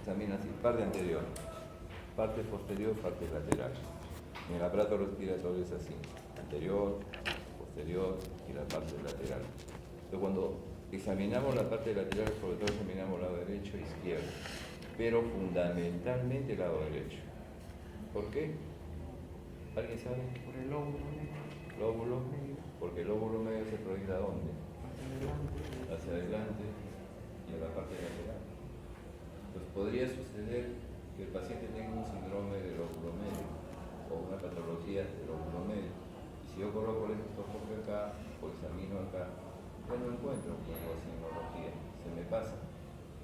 examina así, parte anterior, parte posterior, parte lateral. En el aparato respiratorio es así, anterior, posterior y la parte lateral. Entonces cuando examinamos la parte lateral, sobre todo examinamos lado derecho e izquierdo, pero fundamentalmente el lado derecho. ¿Por qué? ¿Alguien sabe? Por el lóbulo medio. Lóbulo medio, porque el lóbulo medio se proyecta ¿a dónde? Hacia adelante y a la parte lateral. Entonces podría suceder que el paciente tenga un síndrome del lóbulo medio o una patología del lóbulo medio. Y si yo coloco el estetoscopio acá o examino acá, ya no encuentro la sinología, se me pasa.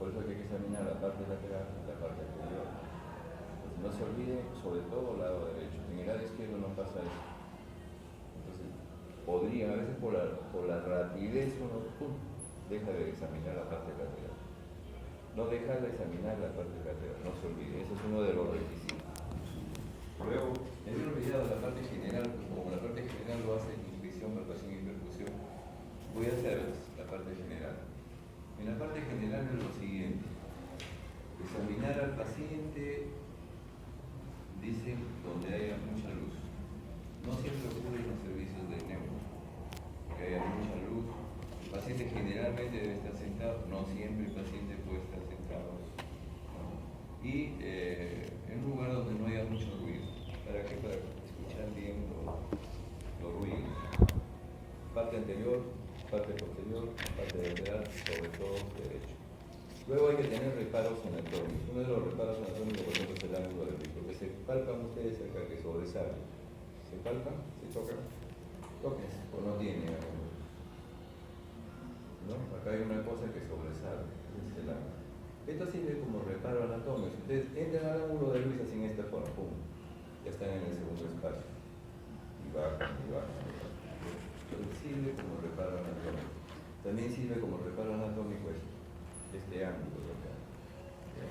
Por eso hay que examinar la parte lateral y la parte anterior. Entonces no se olvide, sobre todo el lado derecho. En el lado izquierdo no pasa eso. Entonces podría, a veces por la rapidez uno deja de examinar la parte lateral. No dejar de examinar la parte lateral, no se olvide, ese es uno de los requisitos. Luego, me había olvidado la parte general, como la parte general lo hace inspección, palpación y percusión, voy a hacer la parte general. En la parte general es lo siguiente: examinar al paciente, dicen, donde haya mucha luz. No siempre ocurre en los servicios de neuro, que haya mucha luz. El paciente generalmente debe estar sentado, no siempre el paciente puede estar sentado, ¿no? Y en un lugar donde no haya mucho ruido. ¿Para qué? Para escuchar bien los ruidos. Parte anterior, parte posterior, parte lateral, sobre todo derecho. Luego hay que tener reparos anatómicos. Uno de los reparos anatómicos, por ejemplo, es el ángulo del pico, que se palpan ustedes acá, que sobresale. ¿Se palpan? ¿Se tocan? Toques, o no tiene ángulo. ¿No? Acá hay una cosa que sobresale, es el ángulo. Esto sirve como reparo anatómico. Si ustedes entran al ángulo de Luis así en esta forma, ¡pum!, ya están en el segundo espacio. Y bajan, y bajan, y bajan. Entonces sirve como reparo anatómico. También sirve como reparo anatómico este ángulo de acá, ¿ya?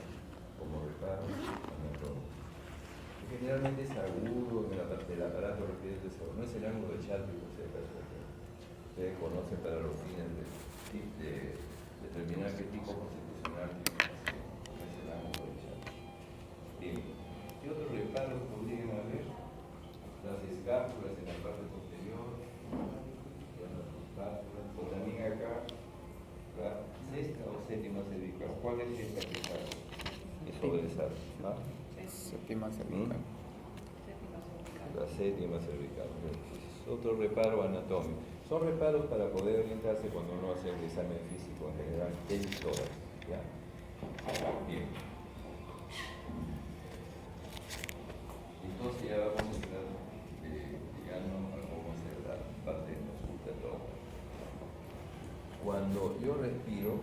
Como reparo anatómico. Y generalmente es agudo en la parte del aparato respiratorio, no es el ángulo de Charpy, por si acaso. Ustedes conocen para los fines de determinar qué tipo constitucional tiene el paciente, es el ángulo de Charpy. Bien, ¿qué otros reparos podrían haber? Las escápulas en la parte posterior, las escápulas, o también acá, la sexta o séptima cervical. ¿Cuál es esta que está? Que sobresale, ¿no? Séptima cervical. La séptima cervical. Es otro reparo anatómico. Son reparos para poder orientarse cuando uno hace el examen físico en general, el tórax, ¿ya? Bien. Entonces ya vamos a entrar llegando a cómo hacer la parte auscultatórica. Cuando yo respiro,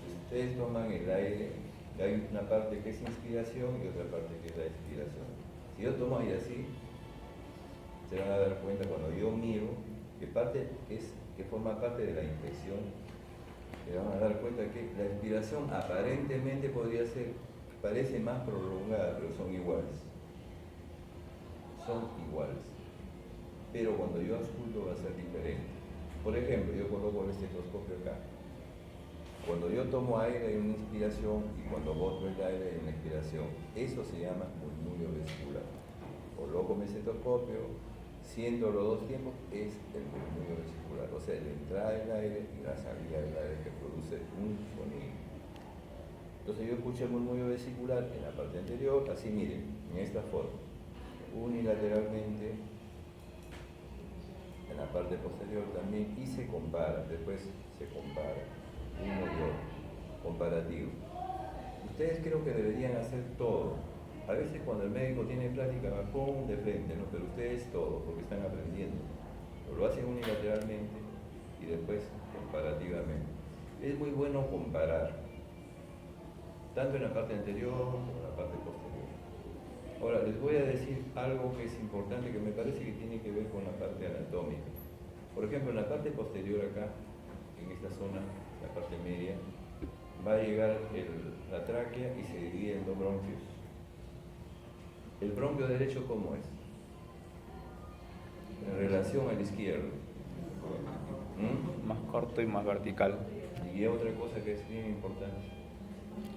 si ustedes toman el aire, hay una parte que es inspiración y otra parte que es la expiración. Si yo tomo aire así, se van a dar cuenta cuando yo miro que forma parte de la infección, se van a dar cuenta que la expiración aparentemente parece más prolongada, pero son iguales. Son iguales. Pero cuando yo ausculto va a ser diferente. Por ejemplo, yo coloco el estetoscopio acá. Cuando yo tomo aire hay una inspiración y cuando boto el aire hay una expiración. Eso se llama murmullo vesicular. Coloco mi estetoscopio, siento los dos tiempos, es el murmullo vesicular. O sea, la entrada del aire y la salida del aire que produce un sonido. Entonces yo escucho el murmullo vesicular en la parte anterior, así miren, en esta forma. Unilateralmente, en la parte posterior también, y se compara, después se compara. Uno y otro, comparativo. Ustedes creo que deberían hacer todo. A veces cuando el médico tiene plática, pum, de frente, ¿no? Pero ustedes todo, porque están aprendiendo. Pero lo hacen unilateralmente y después comparativamente. Es muy bueno comparar, tanto en la parte anterior como en la parte posterior. Ahora, les voy a decir algo que es importante, que me parece que tiene que ver con la parte anatómica. Por ejemplo, en la parte posterior acá, en esta zona, la parte media, va a llegar la tráquea y se divide en dos bronquios. ¿El bronquio derecho cómo es? En relación al izquierdo. Más corto y más vertical. Y otra cosa que es bien importante,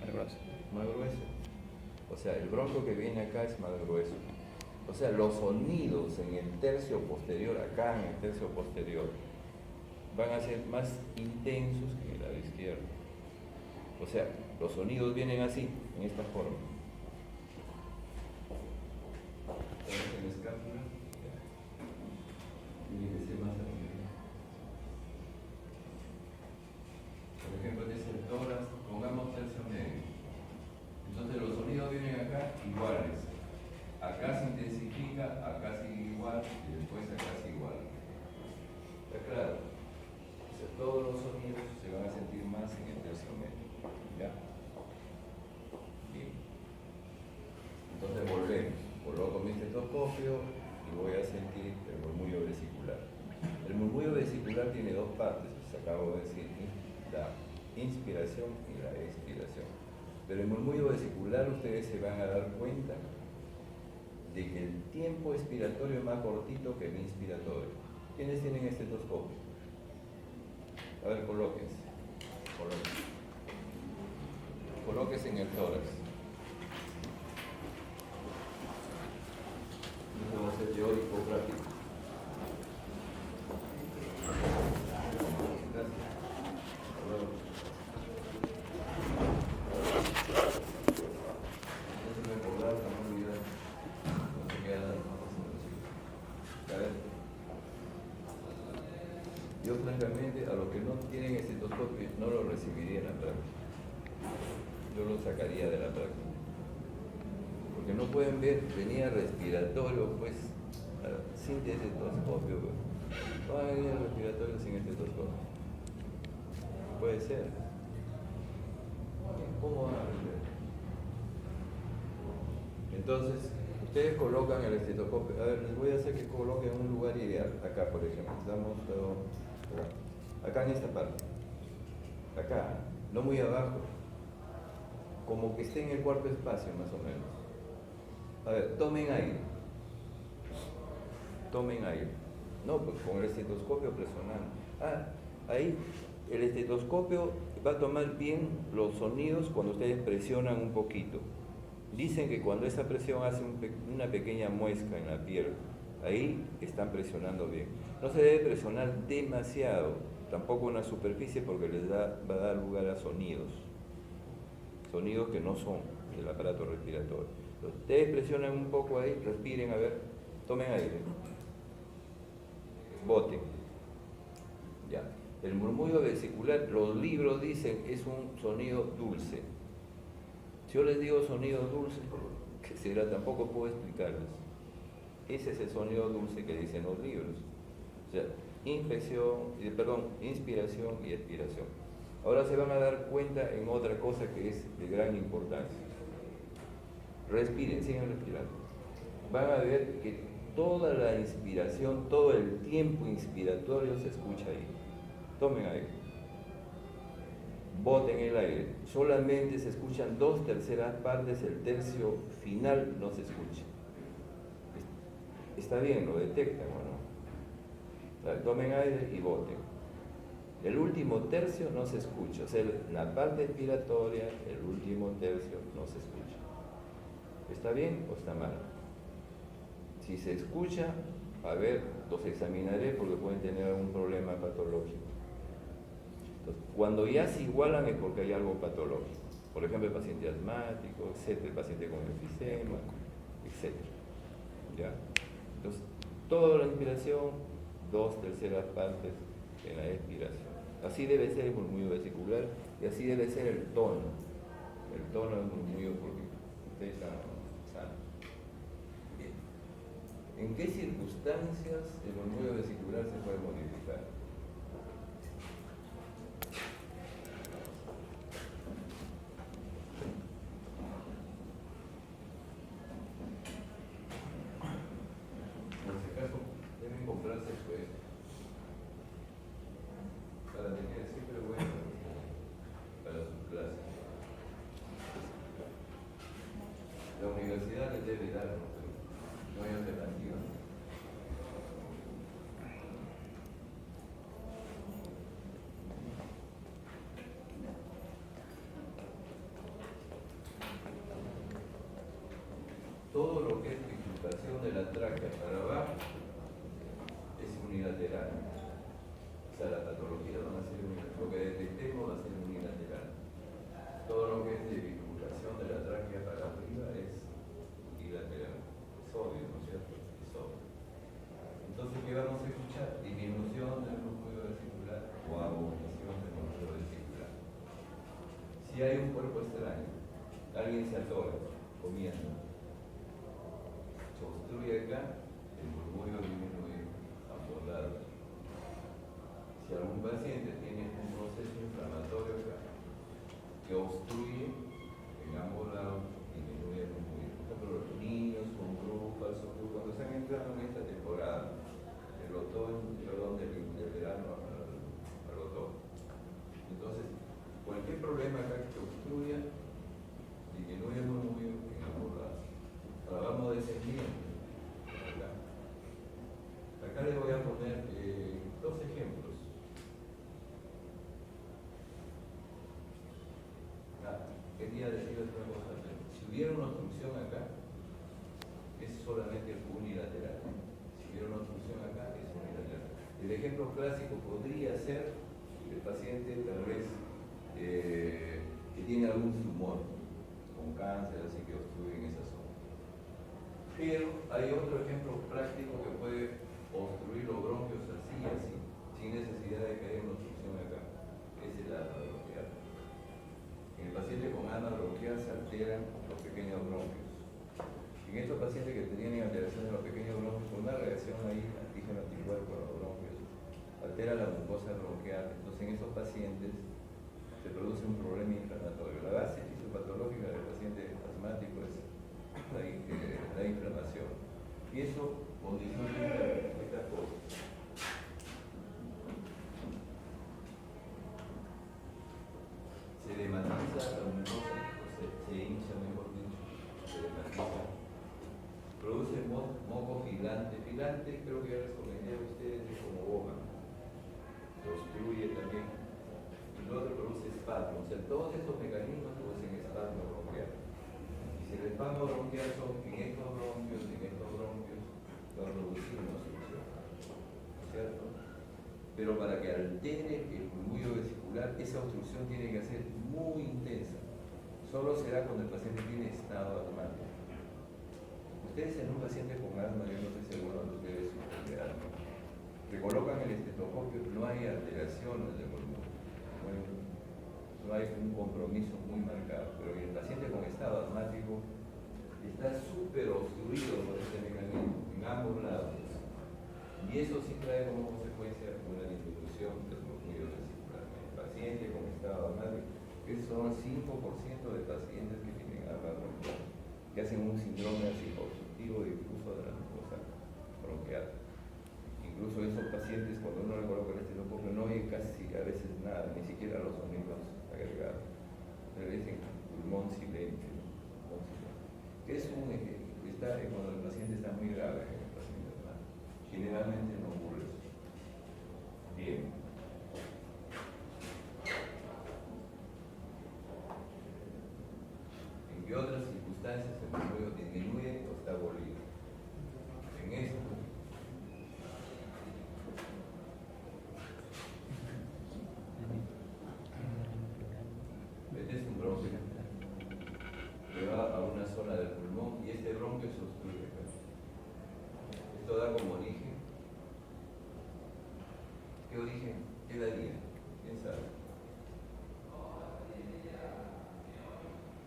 El grueso. Más grueso. O sea, el bronco que viene acá es más grueso. O sea, los sonidos en el tercio posterior, acá en el tercio posterior, van a ser más intensos que en el lado izquierdo. O sea, los sonidos vienen así, en esta forma. En la escápula, tiene que ser más arriba. Por ejemplo, este es el tórax, pongamos tercio medio. Entonces los sonidos vienen acá iguales. Acá se intensifica, acá sigue igual y después acá sigue igual. ¿Está claro? O sea, todos los sonidos se van a sentir más en el tercio medio. ¿Ya? Bien. Entonces volvemos. Coloco mi estetoscopio y voy a sentir el murmullo vesicular. El murmullo vesicular tiene dos partes, les acabo de decir, la inspiración y la expiración. Pero el murmullo vesicular ustedes se van a dar cuenta de que el tiempo expiratorio es más cortito que el inspiratorio. ¿Quiénes tienen estetoscopio? A ver, colóquense. Colóquense en el tórax. Esto va a ser teórico práctico. Gracias. Hasta luego. No se me acordaba, no me olvidaba. No se queda nada más. A ver. Yo francamente a los que no tienen estetoscopio no lo recibiría en la práctica. Yo lo sacaría de la práctica. Porque no pueden ver, venía respiratorio, pues, sin estetoscopio. No va a venir respiratorio sin estetoscopio. Puede ser. ¿Cómo van a ver? Entonces, ustedes colocan el estetoscopio. A ver, les voy a hacer que coloquen un lugar ideal. Acá, por ejemplo. Estamos acá en esta parte. Acá, no muy abajo. Como que esté en el cuarto espacio, más o menos. A ver, tomen aire. Tomen aire. No, pues con el estetoscopio presionando. Ahí el estetoscopio va a tomar bien los sonidos cuando ustedes presionan un poquito. Dicen que cuando esa presión hace una pequeña muesca en la piel, ahí están presionando bien. No se debe presionar demasiado, tampoco una superficie porque les va a dar lugar a sonidos. Sonidos que no son del aparato respiratorio. Ustedes presionan un poco ahí, respiren, a ver, tomen aire. Boten. Ya. El murmullo vesicular, los libros dicen, es un sonido dulce. Si yo les digo sonido dulce, ¿qué será? Tampoco puedo explicarles. Ese es el sonido dulce que dicen los libros. O sea, inspiración y expiración. Ahora se van a dar cuenta en otra cosa que es de gran importancia. Respiren, sigan respirando. Van a ver que toda la inspiración, todo el tiempo inspiratorio se escucha ahí. Tomen aire. Boten el aire. Solamente se escuchan 2/3 partes, el tercio final no se escucha. Está bien, lo detectan o no. Tomen aire y boten. El último tercio no se escucha, o sea, la parte expiratoria, el último tercio no se escucha. ¿Está bien o está mal? Si se escucha, a ver, los examinaré porque pueden tener algún problema patológico. Entonces, cuando ya se igualan es porque hay algo patológico. Por ejemplo, el paciente asmático, etcétera, el paciente con enfisema, etcétera. ¿Ya? Entonces, toda la inspiración, 2/3 partes en la expiración. Así debe ser el murmullo vesicular y así debe ser el tono. El tono del murmullo porque ustedes están sanos. Bien. ¿En qué circunstancias el murmullo vesicular se puede modificar? En ese caso, deben comprarse pues para tener siempre bueno para sus clases. La universidad les debe dar, no hay alternativa. todo lo que es bifurcación de la tráquea para abajo es unilateral. O sea, la patología va a ser unilateral. Lo que detectemos va a ser unilateral. Todo lo que es de bifurcación de la tráquea para arriba es unilateral. Es obvio, ¿no es cierto? Es obvio. Entonces, ¿qué vamos a escuchar? Disminución del músculo vesicular o agonización del músculo vesicular. Si hay un cuerpo extraño, alguien se atora comiendo, se obstruye acá, el murmullo disminuye a ambos lados. Si algún paciente tiene un proceso inflamatorio acá, que obstruye en ambos lados, disminuye el murmullo. Por ejemplo, los niños con grupas o cuando están entrando en esta temporada, del otoño, perdón, del verano al otoño. Entonces, cualquier problema acá que obstruya, disminuye el murmullo en ambos lados. Ahora vamos descendiendo. Acá les voy a poner dos ejemplos. Quería decirles una cosa. Si hubiera una obstrucción acá, es solamente unilateral. Si hubiera una obstrucción acá, es unilateral. El ejemplo clásico podría ser el paciente tal vez que tiene algún tumor con cáncer, así que obstruye en esa zona. Pero hay otro ejemplo práctico que puede obstruir los bronquios así, sin necesidad de que haya una obstrucción acá. Es el asma bronquial. En el paciente con asma bronquial se alteran los pequeños bronquios. En estos pacientes que tienen alteración de los pequeños bronquios, con una reacción ahí antígeno anticuerpo a los bronquios, altera la mucosa bronquial. Entonces en esos pacientes se produce un problema inflamatorio. La base fisiopatológica del paciente asmático es la inflamación. Y eso condiciona estas cosas. Se dematiza la mucosa, se hincha, mejor dicho, se dematiza. Produce moco filante. Filante creo que ya les comenté a ustedes, es como goma. Se obstruye también. Y luego produce espasmo. O sea, todos estos mecanismos producen espasmo bronquial. Y si el espasmo bronquial son en estos bronquios, va a producir una obstrucción. ¿Cierto? Pero para que altere el murmullo vesicular, esa obstrucción tiene que ser muy intensa. Solo será cuando el paciente tiene estado asmático. Ustedes en un paciente con asma, yo no estoy seguro de ustedes sufren de asma, le colocan el estetoscopio, no hay alteraciones del murmullo. No hay un compromiso muy marcado, pero el paciente con estado asmático está súper obstruido por este mecanismo en ambos lados. Y eso sí trae como consecuencia una disminución del murmullo vesicular. El paciente con estado asmático, que son 5% de pacientes que tienen asma bronquial, que hacen un síndrome así obstructivo difuso de la mucosa bronquial. Incluso esos pacientes, cuando uno le coloca el estetoscopio, no oye casi a veces nada, ni siquiera los sonidos agregados. Le dicen pulmón silencio. Es cuando el paciente está muy grave, el paciente asmático. Generalmente no ocurre eso. Bien. ¿En qué otras circunstancias el murmullo disminuye o está abolido? En esto. Este es un bronquio que va a una zona del pulmón y este bronquio se obstruye. Esto da como origen. ¿Qué origen? ¿Qué daría? ¿Quién sabe?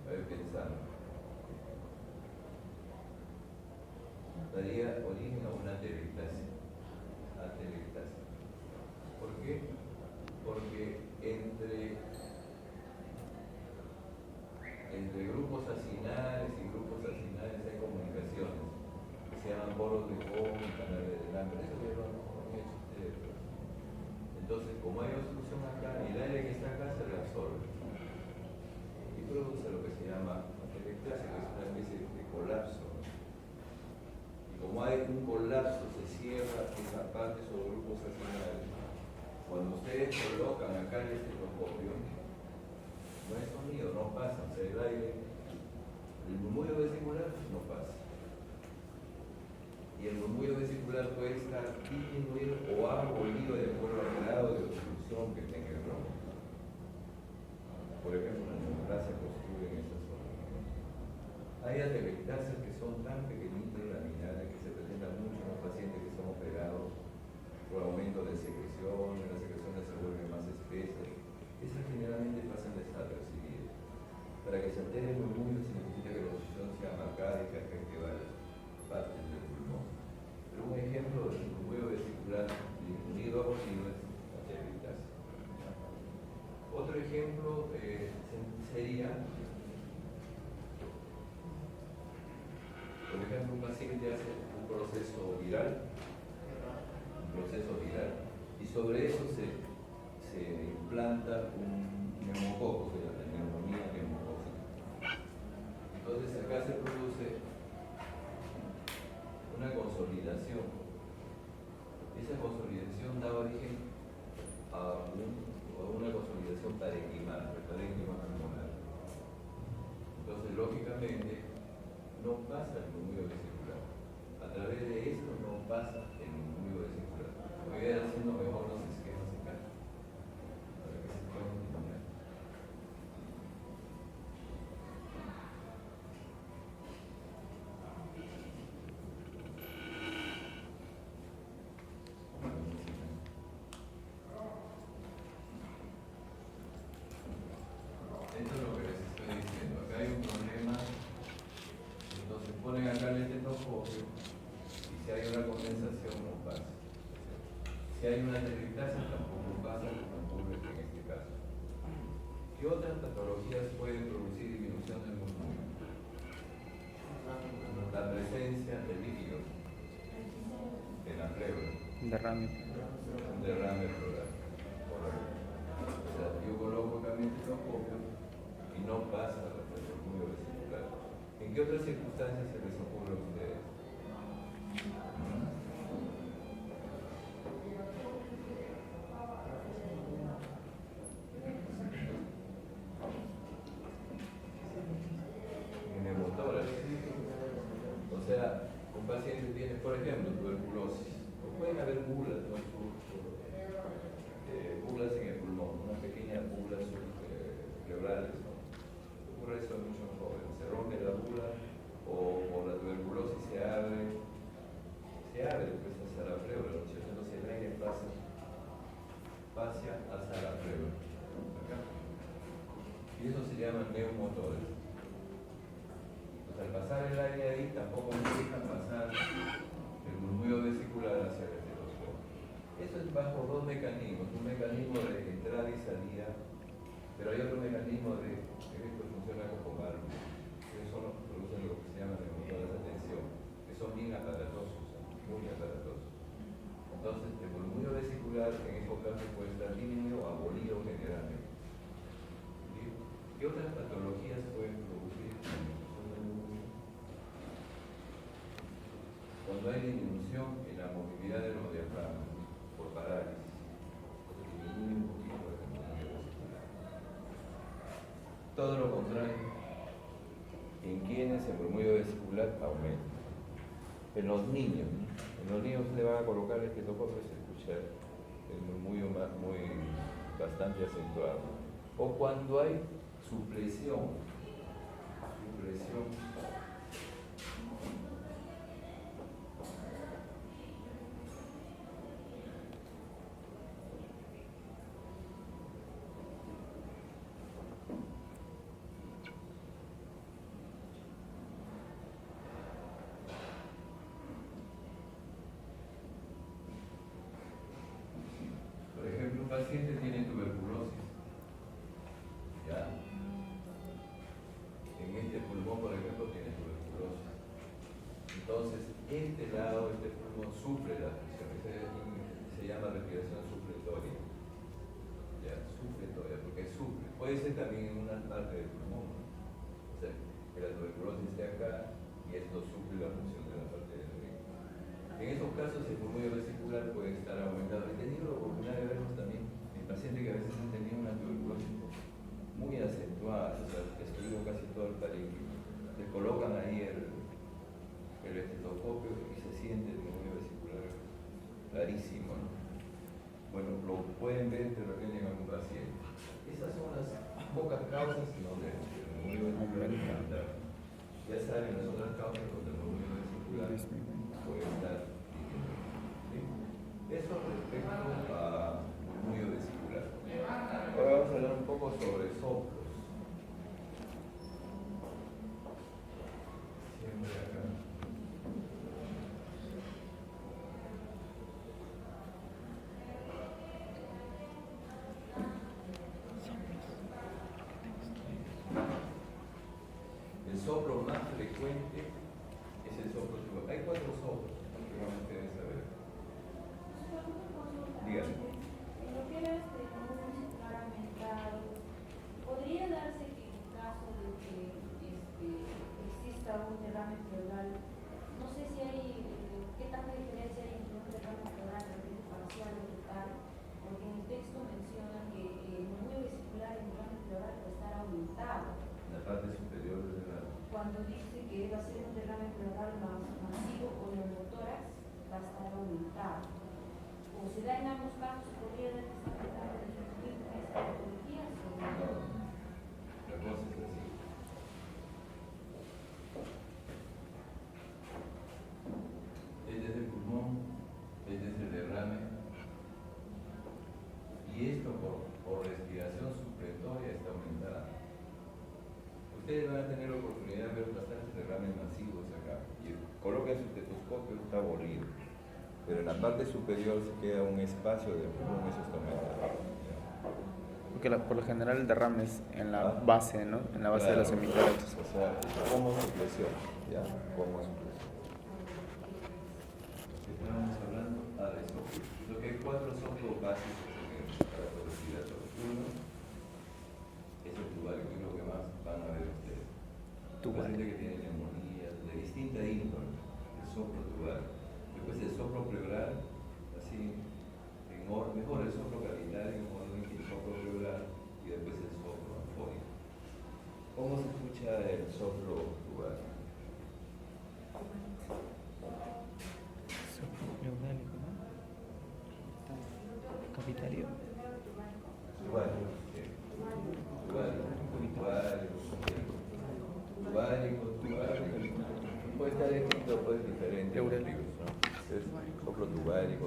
A ver, pensando. Daría origen a una atelectasia. ¿Por qué? Porque entre grupos acinales y grupos acinales hay comunicaciones que se llaman poros de Vogt y canales de Lambert. Eso ya lo han hecho ustedes. Entonces, como hay obstrucción acá, el aire que está acá se reabsorbe y produce lo que se llama atelectasia, que es una especie de colapso. Y como hay un colapso, se cierra esa parte sobre grupos acinales. Cuando ustedes colocan acá el estetoscopio, no hay sonido, no pasa, o sea, el aire, el murmullo vesicular no pasa. y el murmullo vesicular puede estar disminuido o abolido de acuerdo al grado de obstrucción que tenga el bronco. Por ejemplo, la neumocracia construye en esa zona. Hay atelectasias que son tan pequeñitas y laminares que se presentan mucho en los pacientes que son operados por aumento de secreción, las secreciones se vuelven más espesas. Esas generalmente pasan desapercibidas. Para que se altere el murmullo se necesita que la obstrucción sea marcada y que afecte varias partes del pulmón. Pero un ejemplo del murmullo vesicular disminuido o abolido es la atelectasia. Otro ejemplo sería, por ejemplo, un paciente hace un proceso viral, y sobre eso se implanta un neumococo, que es la neumonía neumocócica. Entonces acá se produce una consolidación. Esa consolidación da origen a una consolidación parenquimal, el parénquima pulmonar. Entonces, lógicamente, no pasa el murmullo vesicular. A través de esto no pasa el murmullo vesicular. Voy a ir haciendo mejor los esquemas acá, para que se puedan imaginar. Esto es lo que les estoy diciendo. Acá hay un problema. Entonces ponen acá el estetoscopio y si hay una condensación no pasa. Si hay una atelectasia tampoco pasa, como ocurre en este caso. ¿Qué otras patologías pueden producir disminución del murmullo? La presencia de líquidos en la pleura. Derrame. Un derrame pleural. Correcto. O sea, yo coloco acá mi estetoscopio y no pasa el murmullo vesicular. ¿En qué otras circunstancias se les ocurre a ustedes? En neumotórax. O sea, un paciente tiene, por ejemplo, tuberculosis. O pueden haber bulas, ¿no? Bulas en el pulmón, una pequeña bula pleurales, ¿no? Ocurre eso en muchos jóvenes. Se rompe la bula o la tuberculosis se abre después hacia la pleura, ¿no? Entonces el aire pasa hacia la pleura. Acá. Y eso se llama neumotórax. Entonces al pasar el aire ahí tampoco me deja pasar el murmullo vesicular hacia el estetoscopio. Eso es bajo dos mecanismos, un mecanismo de entrada y salida, pero hay otro mecanismo de esto funciona como barro. Ellos producen lo que se llama neumotórax de tensión, que son bien aparatosos, muy aparatosos. Entonces el murmullo vesicular en esos casos puede estar disminuido o abolido generalmente. ¿Qué otras patologías pueden producir? Cuando hay disminución en la movilidad de los diafragmas por parálisis, disminuye un poquito el murmullo vesicular. Todo lo contrario, en quienes el murmullo vesicular aumenta. En los niños le van a colocar el estetoscopio y se escucha el murmullo bastante acentuado. O cuando hay supresión. Por ejemplo, un paciente tiene tuberculosis. ¿Ya? En este pulmón, por ejemplo, tiene tuberculosis. Entonces, este pulmón sufre la presión. Se llama respiración supletoria. ¿Ya? Supletoria, porque sufre. Puede ser también en una parte del pulmón, ¿no? O sea, que la tuberculosis esté acá y esto suple la función de la parte del riñón. En esos casos, el murmullo vesicular puede estar aumentado. He tenido la oportunidad de verlos también en pacientes que a veces han tenido una tuberculosis muy acentuada, o sea, destruido casi todo el parénquima. Le colocan ahí el el estetoscopio y se siente el murmullo vesicular clarísimo, ¿no? Bueno, lo pueden ver de repente en algún paciente. Esas son las pocas causas donde el murmullo vesicular aumenta. Ya saben las otras causas donde el murmullo vesicular puede estar disminuyendo, ¿sí? Eso respecto a murmullo vesicular. Ahora vamos a hablar un poco sobre soplos. Siempre acá. El soplo más frecuente es el soplo tubular. Hay 4 soplos que van a ustedes saber. Díganme. En lo que era murmullo vesicular aumentado, ¿podría darse que en caso de que exista un derrame pleural, no sé si hay, qué tanta diferencia hay entre un derrame pleural realmente parcial o total? Porque en el texto menciona que el murmullo vesicular en derrame pleural va a estar aumentado. La parte superior del grado. Cuando dice que va a ser un derrame pleural masivo o neumotórax, va a estar aumentado. O se da en ambos casos, se podría dar que está tratando de sufrir estas patologías o No, no. la cosa es así. Este es el pulmón, este es el derrame. Y esto por respiración supletoria está aumentada. Ustedes van a tener la oportunidad de ver bastantes derrames masivos acá. Y coloquen su estetoscopio, está aburrido. Pero en la parte superior se queda un espacio de pulmón, eso está aumentado. Porque por lo general el derrame es en la Ah. base, ¿no? En la base de los Claro. hemitórax. O sea, como supresión, ¿ya? Como supresión. Estábamos hablando de soplos. Lo que hay 4 soplos básicos en el aparato respiratorio. Uno es el tubario, que es lo que más van a ver ustedes. Tubario. Paciente que tiene neumonía de distinta índole, el soplo tubario. Después el soplo pleural, así, mejor el soplo capilario, el soplo pleural, y después el soplo anfónico. ¿Cómo se escucha el soplo tubario? Neurálico, ¿no? Capitario. Tubario, sí. Tubario. Puede estar escrito pues diferente en los Pleural. libros, ¿no? Es soplo tubario.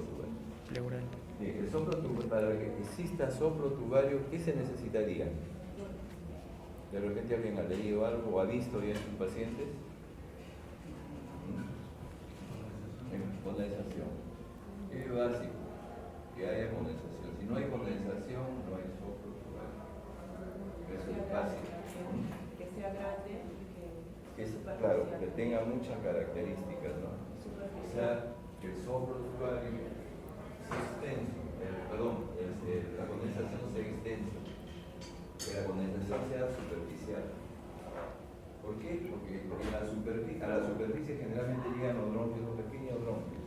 Pleural. El soplo tubario, para que exista soplo tubario, ¿qué se necesitaría? De repente alguien ha leído algo o ha visto ya en sus pacientes. Condensación. Es básico que haya condensación. Si no hay condensación, no hay soplo tubario. Eso es básico. Que sea grande y Claro, que tenga muchas características, ¿no? O sea, que el soplo tubario sea extenso, la condensación sea extensa, que la condensación sea superficial. ¿Por qué? Porque a la superficie generalmente llegan los bronquios, los pequeños bronquios,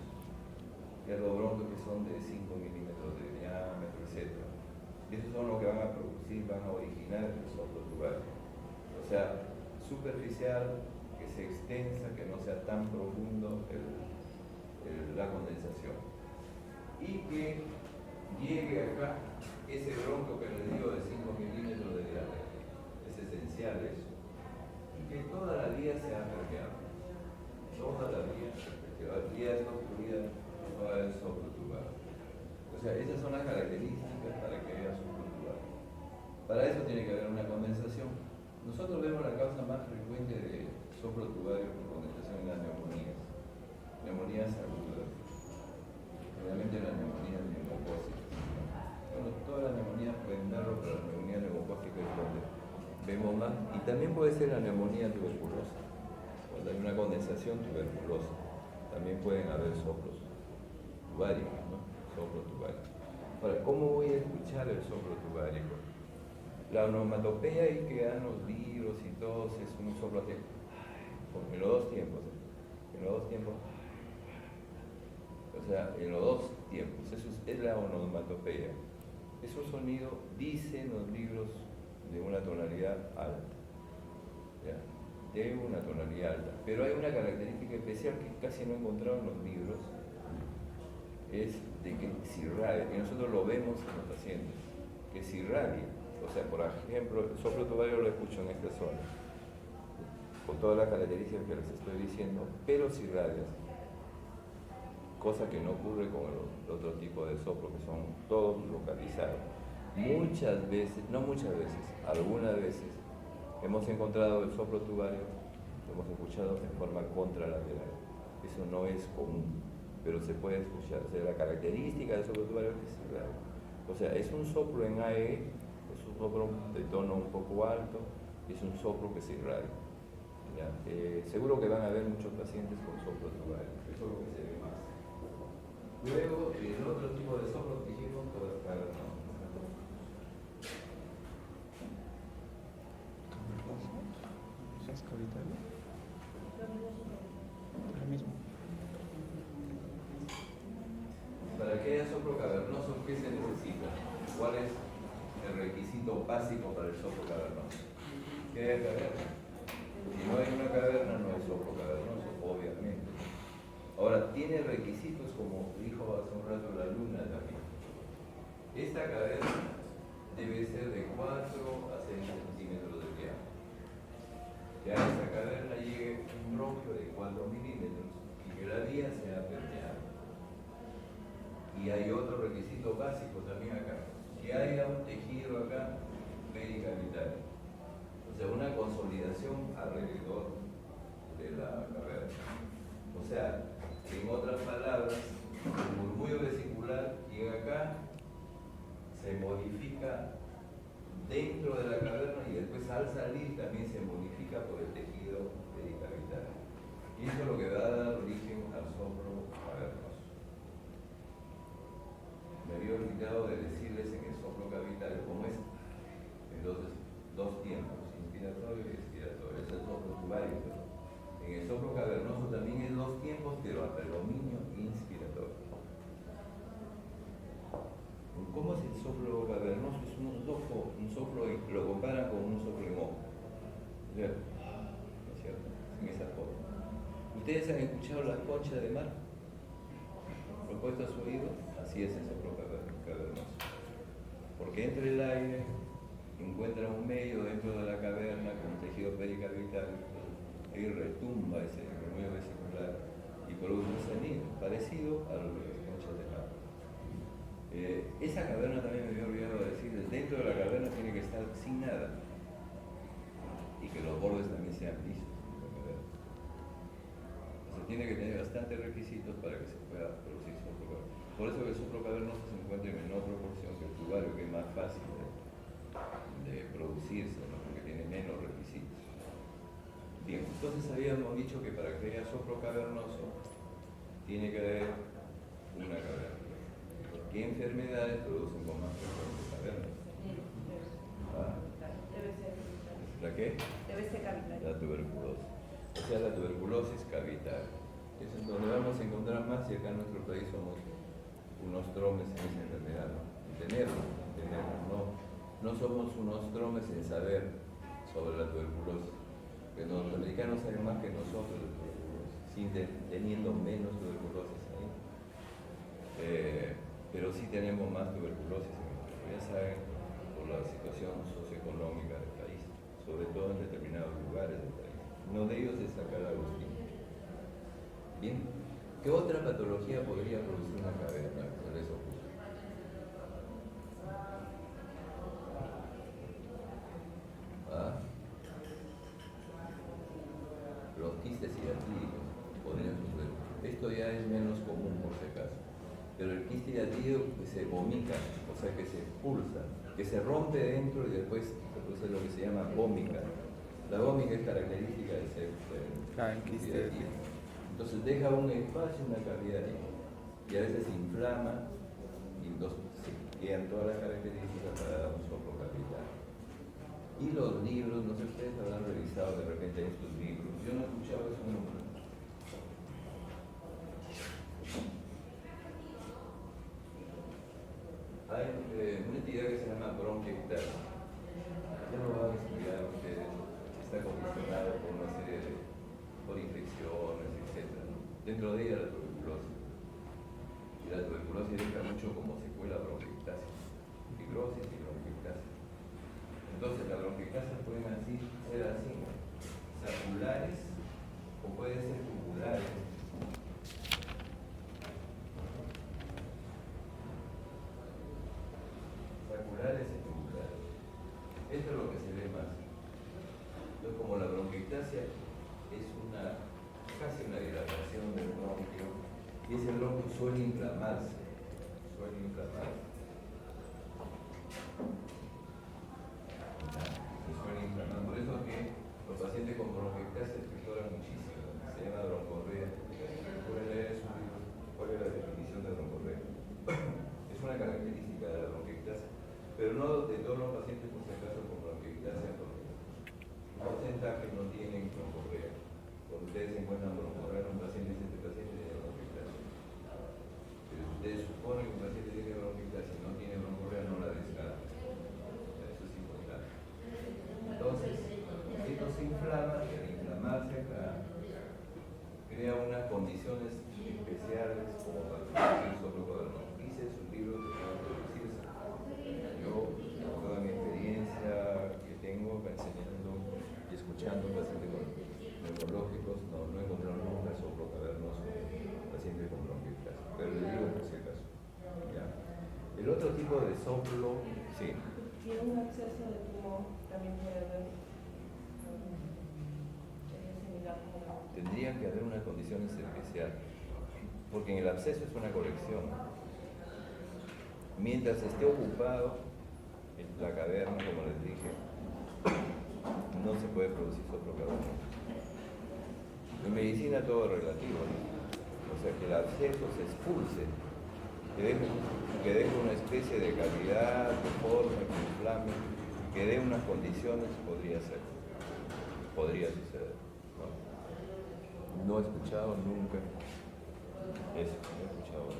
ya los bronquios que son de 5 milímetros de diámetro, etc. Y esos son los que van a producir, van a originar el soplo tubario. O sea, superficial, que sea extensa, que no sea tan profundo la condensación. Y que llegue acá ese bronco que les digo de 5 milímetros de diámetro. Es esencial eso. Y que toda la vía sea permeable. Toda la vía, que la vía está obstruida, no va a haber soplo tubario. O sea, esas son las características para que haya soplo tubario. Para eso tiene que haber una condensación. Nosotros vemos la causa más frecuente de soplo tubario por condensación en las neumonías agudas. Realmente las neumonías neumocócicas. Bueno, todas las neumonías pueden darlo, pero la neumonía neumocócica es donde vemos más. Y también puede ser la neumonía tuberculosa. Cuando hay una condensación tuberculosa, también pueden haber soplos tubáricos, ¿no? Soplo tubario. Ahora, ¿cómo voy a escuchar el soplo tubario? La onomatopeya ahí que dan los libros y todos es un soplo así, en los dos tiempos, o sea, en los dos tiempos, eso es la onomatopeya. Es un sonido, dicen los libros, de una tonalidad alta. ¿Ya? hay una tonalidad alta, pero hay una característica especial que casi no he encontrado en los libros, es de que si irradia, y nosotros lo vemos en los pacientes, que si irradia, o sea, por ejemplo, el soplo tubario lo escucho en esta zona, con todas las características que les estoy diciendo, pero si irradia, cosa que no ocurre con el otro tipo de soplo, que son todos localizados. Muchas veces, no muchas veces, algunas veces, hemos encontrado el soplo tubario, lo hemos escuchado en forma contralateral. Eso no es común, pero se puede escuchar. O sea, la característica del soplo tubario es que se irradia. O sea, es un soplo en AE, es un soplo de tono un poco alto, y es un soplo que se irradia. ¿Ya? Seguro que van a haber muchos pacientes con soplo tubario, eso es lo que se ve más. Luego, el otro tipo de soplo que dijimos, puede estar, ¿no? ¿Es cavitario? Lo mismo. Para que haya soplo cavernoso, ¿qué se necesita? ¿Cuál es el requisito básico para el soplo cavernoso? Que haya caverna. Si no hay una caverna, no hay soplo cavernoso, obviamente. Ahora, tiene requisitos, como dijo hace un rato la Luna también. Esta caverna debe ser de 4 a 6 centímetros de diámetro. Que a esta caverna llegue un bronquio de 4 milímetros y que la vía sea permeable. Y hay otro requisito básico también acá, que haya un tejido acá pericavitario, o sea, una consolidación alrededor de la caverna. O sea, en otras palabras, el murmullo vesicular llega acá, se modifica dentro de la caverna y después al salir también se modifica por el tejido pericavitario. Y eso es lo que va a dar origen al soplo cavernoso. Me había olvidado de decirles en el soplo cavitario cómo es en dos tiempos, inspiratorio y expiratorio. Es el soplo tubario. En el soplo cavernoso también es 2 tiempos, pero a predominio inspiratorio. ¿Cómo es el soplo cavernoso? Es un soplo, lo comparan con un soplo en ojo. O sea, ¿no es cierto? En esa forma. ¿Ustedes han escuchado las conchas de mar? ¿Lo han puesto a su oído? Así es el soplo cavernoso. Porque entra el aire, encuentra un medio dentro de la caverna con un tejido pericavitario y retumba ese murmullo vesicular y produce un sonido parecido a lo de las conchas de mar. Esa caverna también me había olvidado de decir, dentro de la caverna tiene que estar sin nada y que los bordes también sean lisos. O sea, tiene que tener bastantes requisitos para que se pueda producir soplo cavernoso. Por eso que el soplo cavernoso se encuentra en menor proporción que el tubario, que es más fácil de producirse, ¿no? Porque tiene menos requisitos. Bien, entonces habíamos dicho que para que haya soplo cavernoso tiene que haber una caverna. ¿Qué enfermedades producen con más frecuencia cavernas? ¿Ah? Debe ser. ¿La qué? Debe ser cavitario. La tuberculosis. O sea, la tuberculosis cavitaria. Eso es donde vamos a encontrar más, y acá en nuestro país somos unos tromes en esa enfermedad, ¿no? No somos unos tromes en saber sobre la tuberculosis. Pero los americanos saben más que nosotros de tuberculosis, teniendo menos tuberculosis ahí. Pero sí tenemos más tuberculosis en el país, ya saben, por la situación socioeconómica del país, sobre todo en determinados lugares del país. Uno de ellos es acá la Agustín. Bien, ¿qué otra patología podría producir una caverna que se les ocurre? ¿Ah? Los quistes hiatídicos podrían suceder. Esto ya es menos común por si acaso. Pero el quiste hiatídico que se vomita, o sea que se expulsa, que se rompe dentro y después se produce lo que se llama vómica. La vómica es característica del quiste hiatídico. Entonces deja un espacio, una cavidad ahí, y a veces se inflama y entonces se quedan todas las características para dar un soplo cavitario. Y los libros, no sé si ustedes habrán revisado de repente en sus libros, yo no he escuchado eso nunca. Hay una entidad que se llama bronquiectasis. Ya lo van a estudiar ustedes, está condicionado por una serie de Dentro de ella la tuberculosis. Y la tuberculosis deja mucho como secuela bronquiectasia, fibrosis y bronquiectasia. Entonces las bronquiectasias pueden ser así, ¿no? Saculares o pueden ser tubulares. Saculares y tubulares. Esto es lo que se ve más. Entonces, como la bronquiectasia es casi una dilatación del bronquio, y ese bronquio suele inflamarse. Por eso es que los pacientes con bronquiectasia exploran muchísimo. Se llama broncorrea. Pueden leer su libro. ¿Cuál es la definición de broncorrea? Es una característica de la bronquiectasia, pero no de todos los pacientes, por si acaso, con bronquiectasia, porque un porcentaje no tienen broncorrea. Cuando ustedes encuentran broncorrea en un paciente, dice: este paciente tiene bronquiectasia. Pero si ustedes suponen que un paciente tiene bronquiectasia y no tiene broncorrea, no la descartan. Eso es importante. Entonces, esto se inflama, y al inflamarse acá, crea unas condiciones especiales como para producir soplo. Dice sus libros que pueden producirse. Yo, con toda mi experiencia que tengo enseñando y escuchando pacientes neurológicos, no he encontrado nunca soplo cavernoso en pacientes con bronquiectasia, pero le digo por si acaso. ¿Ya? El otro tipo de soplo, sí. Tiene un acceso de tumor, también puede haber. Tendrían que haber unas condiciones especiales, porque en el absceso es una colección. Mientras esté ocupado en la caverna, como les dije, no se puede producir soplo cavernoso. En medicina todo es relativo, ¿no? O sea, que el absceso se expulse, que deje una especie de cavidad, de forma, que inflame, que dé unas condiciones, podría ser. Podría suceder. No he escuchado nunca eso, no he escuchado.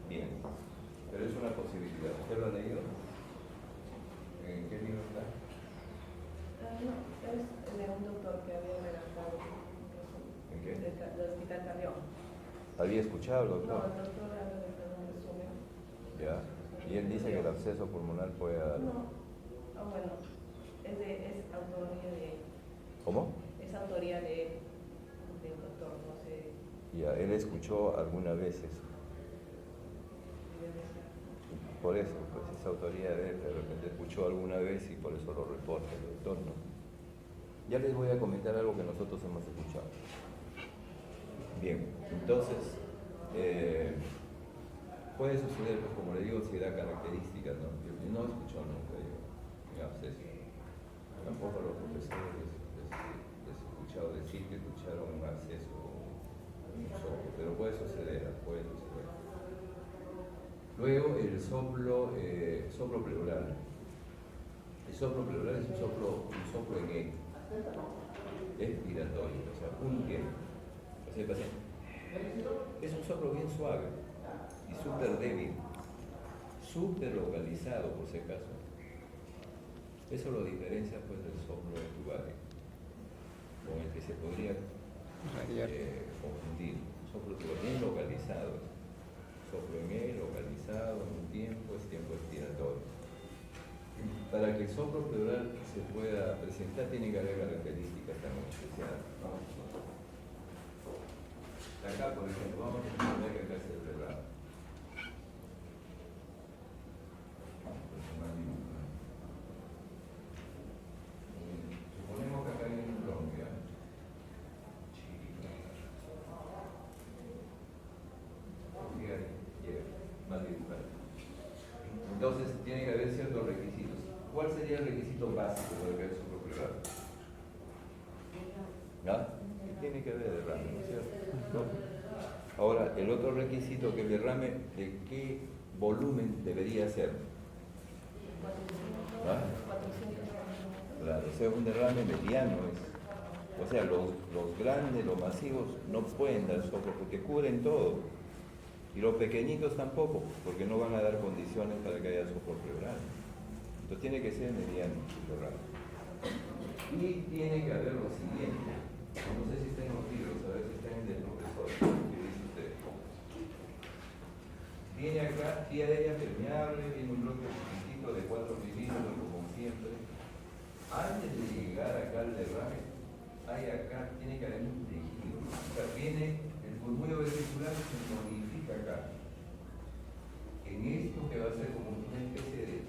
Bien, pero es una posibilidad. ¿Usted lo ha leído? ¿En qué libro está? No, es de un doctor que había redactado. ¿En qué? Del Hospital Carrión. ¿Había escuchado el No, doctor? el doctor ha redactado un resumen. Ya. Y él dice que el absceso pulmonar puede dar. No, bueno, es autoría de. ¿Cómo? Es autoría del doctor, no sé. Ya, él escuchó alguna vez eso. Por eso, pues esa autoría de él, de repente escuchó alguna vez y por eso lo reporta el doctor, ¿no? Ya les voy a comentar algo que nosotros hemos escuchado. Bien, entonces, puede suceder, pues como le digo, si da características, ¿no? Yo no he escuchado nunca yo en absceso. Tampoco a los profesores les he escuchado decir que escucharon un absceso en un soplo, pero puede suceder, puede suceder. Luego el soplo pleural. El soplo pleural es un soplo en E, expiratorio, o sea, un tiempo. O sea, el paciente es un soplo bien suave y súper débil, súper localizado por si acaso. Eso lo diferencia pues del soplo tubario, con el que se podría confundir. Soplo tubario bien localizado, soplo en E, localizado en un tiempo, es tiempo expiratorio. Para que el soplo pleural se pueda presentar tiene que haber características también especiales. Acá, por ejemplo, vamos a suponer que acá es el pleural. Suponemos que acá hay un bronquio. Más dibujar. Entonces, tiene que haber ciertos requisitos. ¿Cuál sería el requisito básico para que haya soplo pleural? ¿Ah? Tiene que haber derrame, ¿no es cierto? Ahora, el otro requisito que el derrame, ¿de qué volumen debería ser? ¿Ah? Claro, o sea, un derrame mediano es. O sea, los grandes, los masivos, no pueden dar soplo porque cubren todo. Y los pequeñitos tampoco, porque no van a dar condiciones para que haya soplo pleural. Entonces tiene que ser mediano el derrame. Y tiene que haber lo siguiente. No sé si está en los libros, a ver si está en el del profesor, que dice usted. Viene acá, tía de ella permeable, viene un bloque chiquitito de 4 milímetros, como siempre. Antes de llegar acá al derrame, hay acá, tiene que haber un tejido. O sea, viene el murmullo vesicular, se modifica acá. En esto que va a ser como una especie de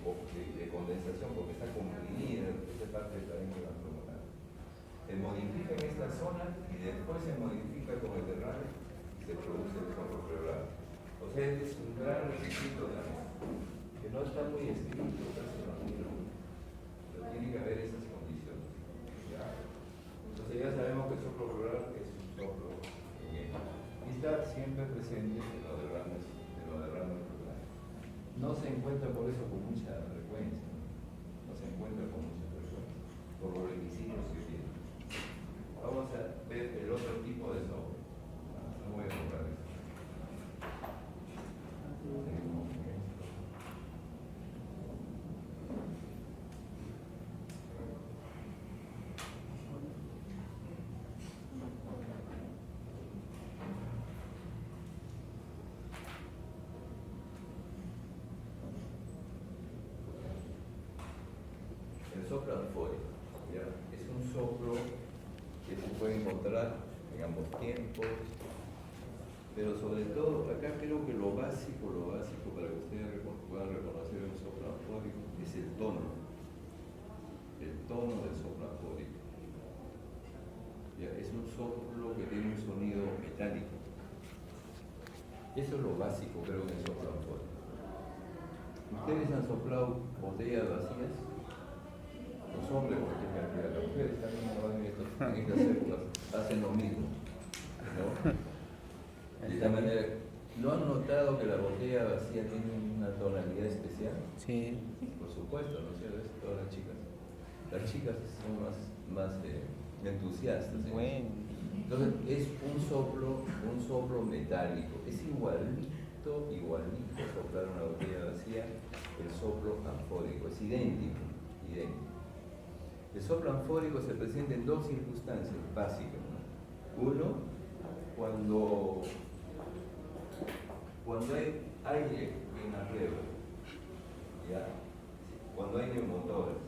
condensación, porque está comprimida, esta parte del parénquima pulmonar. Se modifica en esta zona y después se modifica con el derrame y se produce el soplo pleural. O sea, este es un gran requisito también, que no está muy escrito, casi no, pero tiene que haber esas condiciones. ¿Ya? Entonces ya sabemos que el soplo pleural es un soplo y está siempre presente en los derrames plurales. No se encuentra por eso con mucha frecuencia, no se encuentra con mucha frecuencia, por los requisitos que tiene. Vamos a ver el otro tipo de soplo. No voy a borrar esto. El soplo anfórico, ¿ya? Es un soplo que se puede encontrar en ambos tiempos, pero sobre todo, acá creo que lo básico para que ustedes puedan reconocer un soplo anfórico es el tono del soplo anfórico. ¿Ya? Es un soplo que tiene un sonido metálico. Eso es lo básico, creo, en el soplo anfórico. ¿Ustedes han soplado botellas vacías? Los hombres, porque las mujeres también no van en estas épocas, hacen lo mismo, ¿no? De esta manera, ¿no han notado que la botella vacía tiene una tonalidad especial? Sí. Por supuesto, ¿no es cierto? Es todas las chicas. Las chicas son más entusiastas. ¿Sí? Bueno. Entonces, es un soplo metálico. Es igualito soplar una botella vacía, el soplo anfórico. Es idéntico. El soplo anfórico se presenta en dos circunstancias básicas, ¿no? Uno, cuando hay aire en la pleura, ¿ya? Cuando hay neumotórax,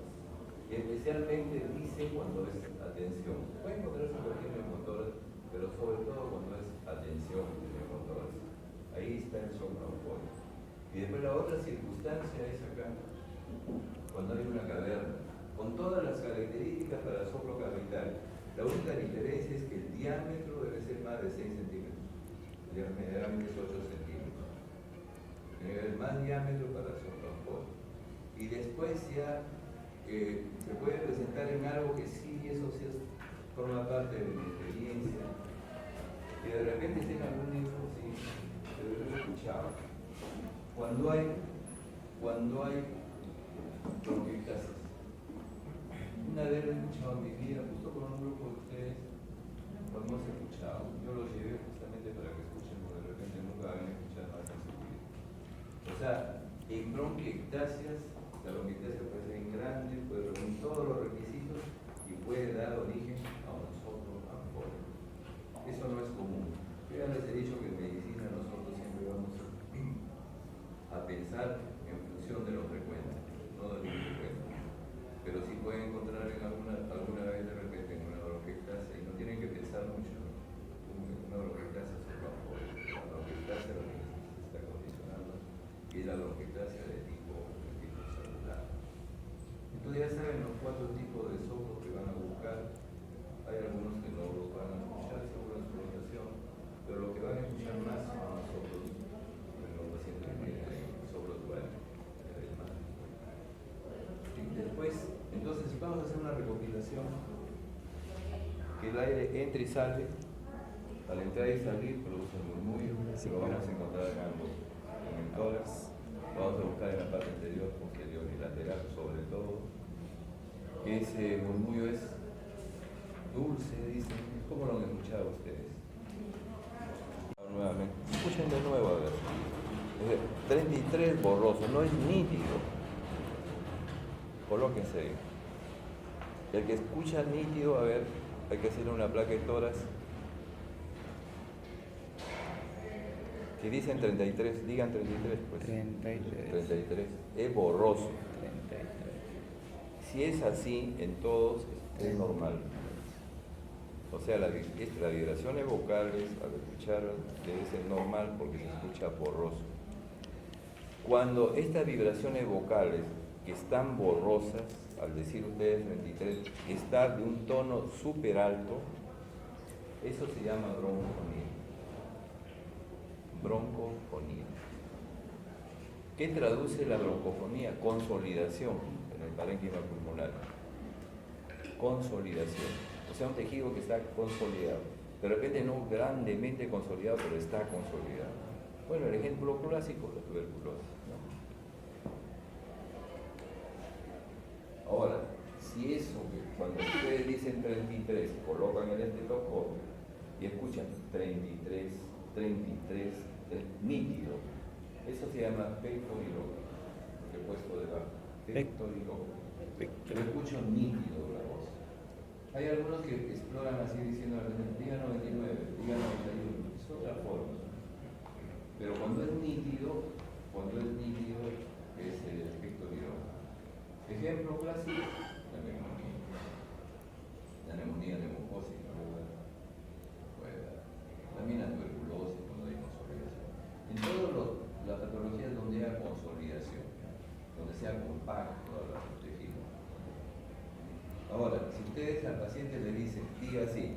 y especialmente dice cuando es atención. Puede encontrarse cualquier neumotórax, pero sobre todo cuando es atención de neumotórax. Ahí está el soplo anfórico. Y después la otra circunstancia es acá, cuando hay una caverna, con todas las características para el soplo cavital. La única diferencia es que el diámetro debe ser más de 6 centímetros. Generalmente es 8 centímetros. Tiene que haber más diámetro para el soplo anfórico. Y después ya se puede presentar en algo que sí, eso sí forma parte de mi experiencia. Que de repente esté en algún libro, sí, pero yo lo he escuchado. Cuando hay bronquiectasis. Una vez lo he escuchado en mi vida, justo con un grupo de ustedes, lo hemos escuchado. Yo los llevé justamente para que escuchen, porque de repente nunca habían escuchado más en su vida. O sea, en bronquiectasias, la bronquiectasia puede ser en grande, puede reunir todos los requisitos y puede dar origen a un soplo anfórico. Eso no es común. Yo ya les he dicho que en medicina nosotros siempre vamos a pensar en función de lo frecuente, no de lo frecuente. Pero sí pueden encontrar en alguna vez de repente en una bronquiectasia, y no tienen que pensar mucho, ¿no? Una bronquiectasia soplo anfórico. La bronquiectasia lo que se está condicionando es la bronquiectasia de tipo celular. Entonces ya saben los 4 tipos de soplos que van a buscar. Hay algunos que no los van a escuchar según la explotación, pero lo que van a escuchar más son los soplos en los pacientes que tienen soplos duales. Después, entonces vamos a hacer una recopilación, que el aire entre y sale. Al entrar y salir produce un murmullo, que lo vamos a encontrar en ambos, en el tórax. Vamos a buscar en la parte anterior, posterior y lateral sobre todo. Ese murmullo es dulce, dicen. ¿Cómo lo han escuchado ustedes? Nuevamente. Escuchen de nuevo, a ver. 33 borroso, no es nítido. Colóquense. El que escucha nítido, a ver, hay que hacer una placa de tórax que dicen 33, digan 33 pues. 33. 33, es borroso. 33. Si es así, en todos es normal. O sea, las vibraciones vocales al escuchar debe ser normal porque se escucha borroso. Cuando estas vibraciones vocales que están borrosas, al decir ustedes 23, está de un tono súper alto, eso se llama broncofonía. Broncofonía. ¿Qué traduce la broncofonía? Consolidación en el parénquima pulmonar. Consolidación. O sea, un tejido que está consolidado. De repente no grandemente consolidado, pero está consolidado. Bueno, el ejemplo clásico, la tuberculosis, ¿no? Ahora, si eso, cuando ustedes dicen 33, colocan el estetoscopio y escuchan 33, 33, nítido, eso se llama pectoriloquio, lo que he puesto debajo, pectoriloquio. Yo escucho nítido la voz. Hay algunos que exploran así diciendo, diga 99, diga 91, es otra forma. Pero cuando es nítido es el pectoriloquio. Ejemplo clásico, la neumonía neumocócica, también la tuberculosis cuando hay consolidación. En todas las patologías donde haya consolidación, donde sea compacto el tejido. Ahora, si ustedes al paciente le dicen, diga así,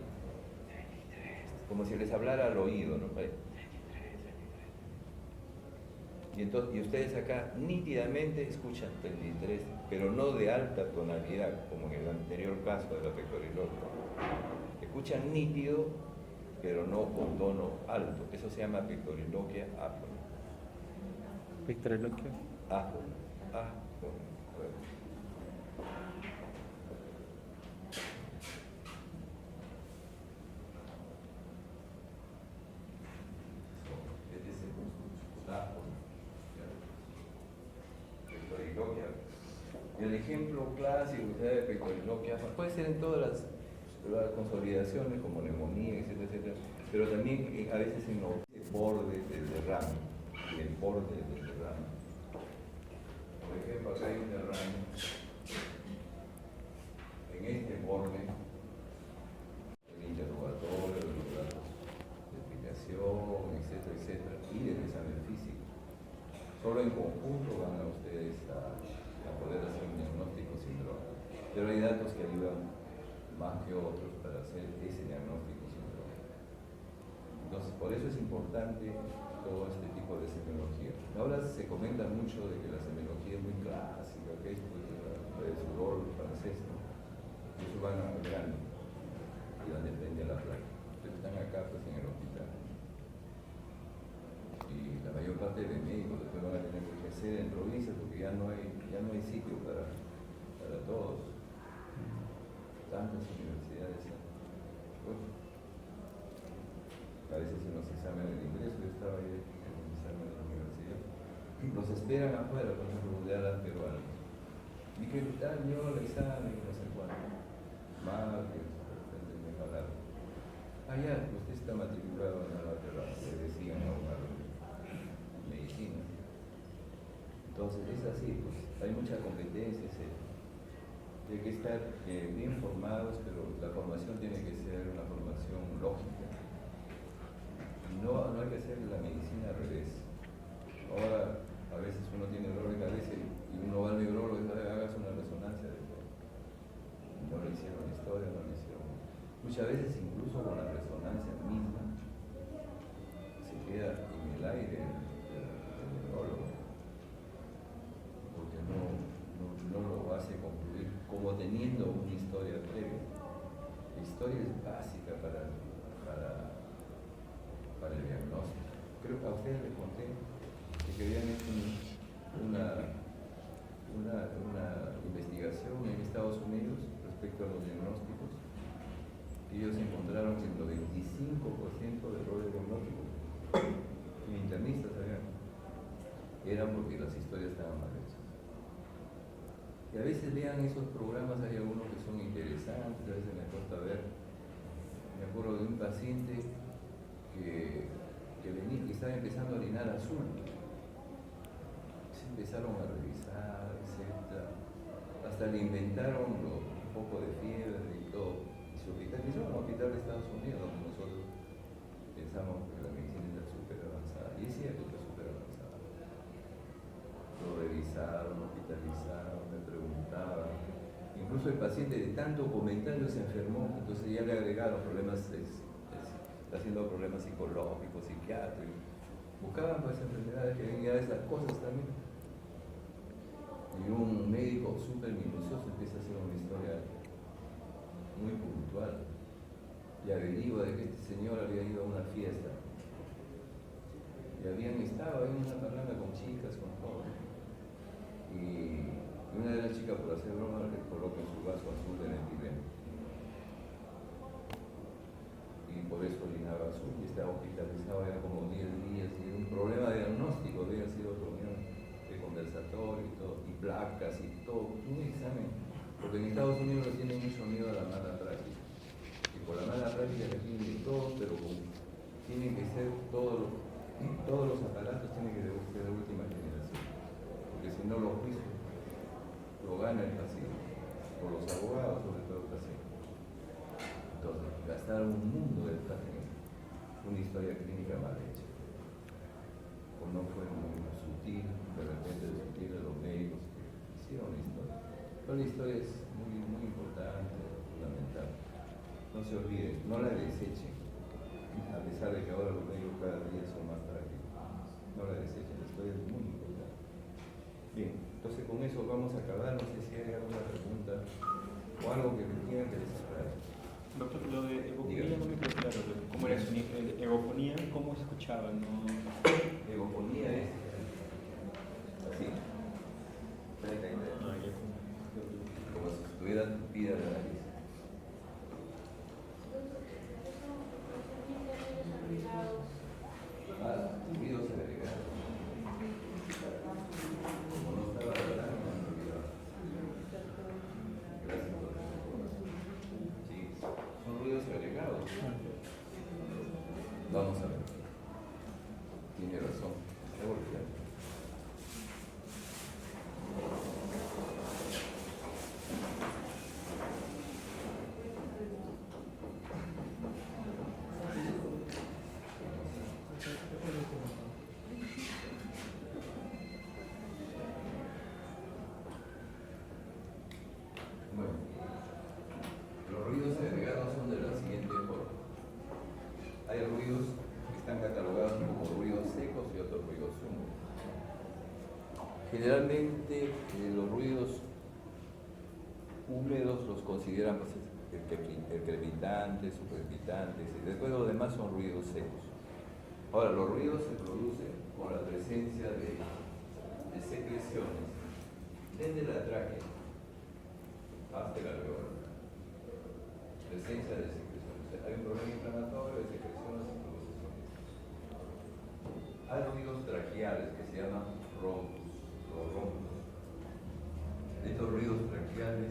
como si les hablara al oído, ¿no? Y ustedes acá nítidamente escuchan 33, pero no de alta tonalidad, como en el anterior caso de la pectoriloquia. Escuchan nítido, pero no con tono alto. Eso se llama pectoriloquia áfona. ¿Pectoriloquio? Áfona. Bueno. Este es el áfona. Pectoriloquia. El ejemplo clásico de pectoriloquia puede ser en todas las consolidaciones como neumonía, etcétera, etcétera, pero también a veces en el borde del derrame, Por ejemplo, acá hay un derrame, en este borde, el interrogatorio, los datos de explicación, etcétera, etcétera, y el examen físico. Solo en conjunto van a ustedes a poder hacer un diagnóstico sindrómico. Pero hay datos que ayudan más que otros para hacer ese diagnóstico sindrómico. Entonces, por eso es importante todo este tipo de semiología. Ahora se comenta mucho de que la semiología es muy clásica, que es pues, el sudor francés, ¿no? Y eso van a grano, y donde prende la placa. Ustedes están acá pues en el hospital. Y la mayor parte de médicos después van a tener que crecer en provincias porque ya no hay sitio para todos. Tantas universidades. Bueno, a veces en los exámenes de ingreso, yo estaba ahí en un examen de la universidad, los esperan afuera, por ejemplo, de Alan peruanos. Y que tal, yo el examen, no sé cuánto. Mal, que de repente me hablaron. Ya, usted está matriculado en Alan peruano, le decían a una medicina. Entonces es así, pues hay mucha competencia, etc. Hay que estar bien formados, pero la formación tiene que ser una formación lógica. No hay que hacer la medicina al revés. Ahora, a veces uno tiene dolor de cabeza y uno va al neurólogo y dice, hagas una resonancia de todo. No lo hicieron historia, no lo hicieron. Muchas veces, incluso con la resonancia misma, se queda en el aire el neurólogo, porque no lo hace concluir como teniendo una historia previa. La historia es básica para el diagnóstico. Creo que a ustedes les conté que habían hecho una investigación en Estados Unidos respecto a los diagnósticos. Ellos encontraron que el 95% de errores diagnósticos y internistas eran porque las historias estaban mal hechas. Y a veces vean esos programas, hay algunos que son interesantes, a veces me cuesta ver, paciente que venía, que estaba empezando a orinar azul. Se empezaron a revisar, etc. Hasta le inventaron un poco de fiebre y todo. Y se hospitalizó en un hospital de Estados Unidos, donde nosotros pensamos que la medicina está súper avanzada. Y es cierto que está súper avanzada. Lo revisaron, lo hospitalizaron, me preguntaban. Incluso el paciente de tanto comentario se enfermó, entonces ya le agregaron problemas, está haciendo problemas psicológicos, psiquiátricos. Buscaban pues enfermedades que ven ya esas cosas también. Y un médico súper minucioso empieza a hacer una historia muy puntual y averigua de que este señor había ido a una fiesta y habían estado en una parranda con chicas, con todo. Y una de las chicas, por hacer broma, le coloca en su vaso azul de etileno. Y por eso orinaba azul y estaba hospitalizado ya como 10 días. Y un problema diagnóstico había sido reunión de conversatorio y todo, y placas y todo, un examen. Porque en Estados Unidos le tienen mucho miedo a la mala práctica. Y por la mala práctica le tienen de todo, pero tienen que ser todos los aparatos tienen que ser de última generación. Porque si no, los juicios lo gana el paciente, o los abogados, sobre todo el paciente. Entonces, gastaron un mundo de plata en una historia clínica mal hecha. O no fue muy sutil, de repente el sutil de los médicos que hicieron la historia. Pero la historia es muy, muy importante, fundamental. No se olviden, no la desechen, a pesar de que ahora los médicos cada día son más prácticos. No la desechen, la historia es muy importante. Bien, entonces con eso vamos a acabar. No sé si hay alguna pregunta o algo que quieran que les aclare. Doctor, lo de egofonía no me quedó claro. ¿Cómo era eso? Egofonía, ¿cómo se escuchaba? No... Egofonía es así. Ah, ya. Como si estuviera tupida la nariz. Ruidos agregados. Como no estaba hablando, me han olvidado. Gracias por la información. Sí, son ruidos agregados. Vamos a ver. Tiene razón. Está golpeando. Bueno, los ruidos agregados son de la siguiente forma. Hay ruidos que están catalogados como ruidos secos y otros ruidos húmedos. Generalmente los ruidos húmedos los consideran pues, el crepitante, sucrepitantes, y después los demás son ruidos secos. Ahora, los ruidos se producen con la presencia de secreciones desde la tráquea hasta el alveolo. Presencia de secreciones. Hay un problema inflamatorio de secreciones y produce sonidos. Hay ruidos traqueales que se llaman roncos, los roncos. Estos ruidos traqueales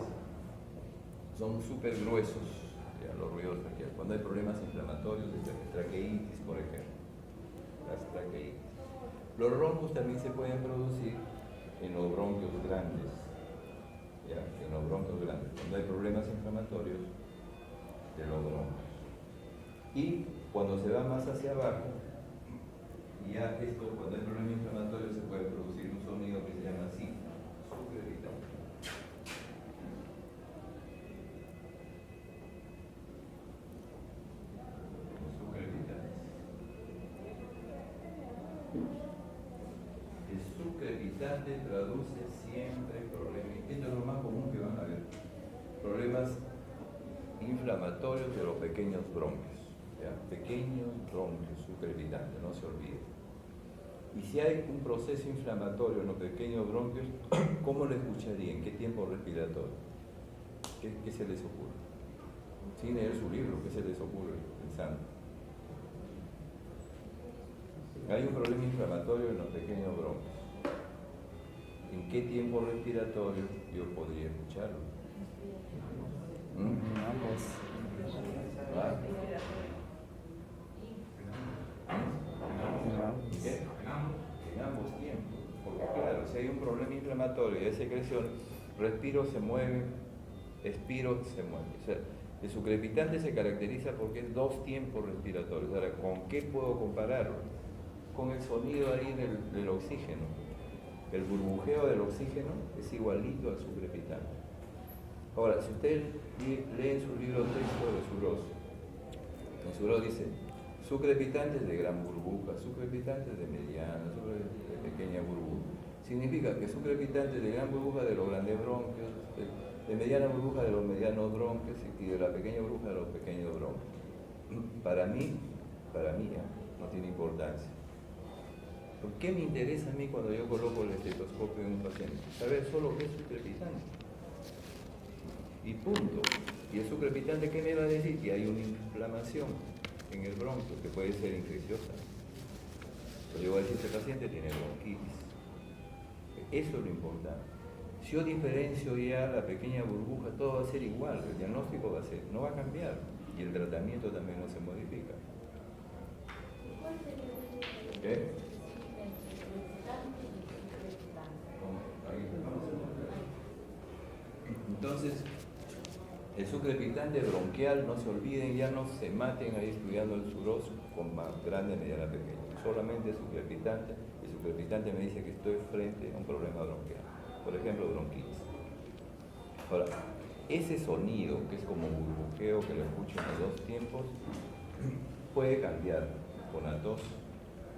son súper gruesos, los ruidos traqueales. Cuando hay problemas inflamatorios, traqueitis, por ejemplo. Las traqueitis. Los roncos también se pueden producir en los bronquios grandes. En los bronquios grandes, cuando hay problemas inflamatorios de los bronquios. Y cuando se va más hacia abajo, ya esto, cuando hay problema inflamatorio, se puede producir un sonido que se llama así, sucrepitante. El sucrepitante traduce siempre problemas, esto es lo más común que van a ver, problemas inflamatorios de los pequeños bronquios, ¿ya? Pequeños bronquios, sucrepitante, no se olviden. Y si hay un proceso inflamatorio en los pequeños bronquios, ¿cómo lo escucharían? ¿Qué tiempo respiratorio? ¿Qué se les ocurre? Sin leer su libro, ¿qué se les ocurre pensando? Hay un problema inflamatorio en los pequeños bronquios. ¿En qué tiempo respiratorio yo podría escucharlo? Ambos. ¿Ah? problema inflamatorio y hay secreción, respiro se mueve, expiro se mueve. O sea, el sucrepitante se caracteriza porque es 2 tiempos respiratorios. Ahora, ¿con qué puedo compararlo? Con el sonido ahí del oxígeno. El burbujeo del oxígeno es igualito al sucrepitante. Ahora, si usted lee en su libro texto de Suros, en Suros dice, sucrepitantes de gran burbuja, sucrepitantes de mediana, sucrepitantes de pequeña burbuja. Significa que sucrepitantes de gran burbuja de los grandes bronquios, de mediana burbuja de los medianos bronquios y de la pequeña burbuja de los pequeños bronquios. Para mí no tiene importancia. ¿Por qué me interesa a mí cuando yo coloco el estetoscopio en un paciente? Saber solo qué es sucrepitante. Y punto. ¿Y el sucrepitante qué me va a decir? Que hay una inflamación en el bronquio que puede ser infecciosa. Yo voy a decir, este paciente tiene bronquitis. Eso es lo importante. Si yo diferencio ya la pequeña burbuja, todo va a ser igual, el diagnóstico no va a cambiar y el tratamiento también no se modifica. ¿Qué? Entonces, el sucrepitante bronquial, no se olviden, ya no se maten ahí estudiando el Suros con más grande, mediana, pequeña. Solamente sucrepitante. El sucrepitante me dice que estoy frente a un problema bronquial. Por ejemplo, bronquitis. Ahora, ese sonido, que es como un burbujeo que lo escucho en los 2 tiempos, puede cambiar con la tos,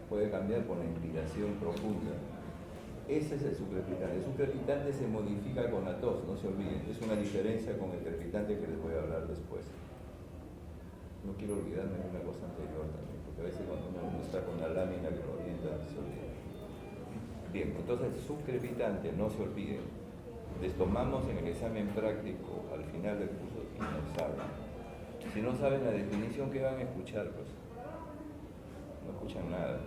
puede cambiar con la inspiración profunda. Ese es el sucrepitante. El sucrepitante se modifica con la tos, no se olviden. Es una diferencia con el crepitante que les voy a hablar después. No quiero olvidarme de una cosa anterior también, porque a veces cuando uno está con la lámina que lo orienta, se olvida. Bien, entonces el sucrepitante, no se olviden. Les tomamos en el examen práctico al final del curso y no saben. Si no saben la definición, ¿qué van a escuchar? Pues no escuchan nada.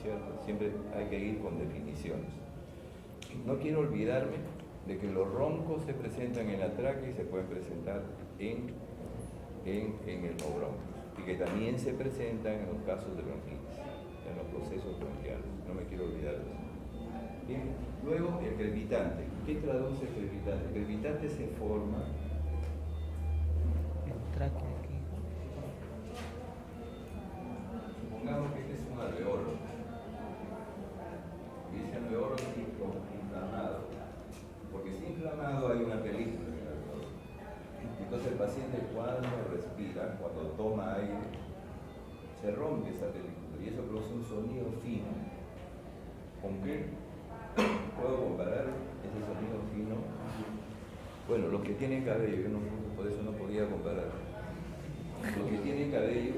¿Cierto? Siempre hay que ir con definiciones. No quiero olvidarme de que los roncos se presentan en la tráquea y se pueden presentar en el no bronquios, y que también se presentan en los casos de bronquitis, en los procesos bronquiales. No me quiero olvidar de eso. Bien. Luego el crepitante. ¿Qué traduce el crepitante? El crepitante se forma aquí. Supongamos que este es un alveolo. Y ese alveolo es inflamado. Porque si inflamado hay una película en el alveolo. Entonces el paciente cuando respira, cuando toma aire, se rompe esa película y eso produce un sonido fino. ¿Con qué puedo comparar ese sonido fino? Bueno, los que tienen cabello, por eso no podía comparar. Los que tienen cabello,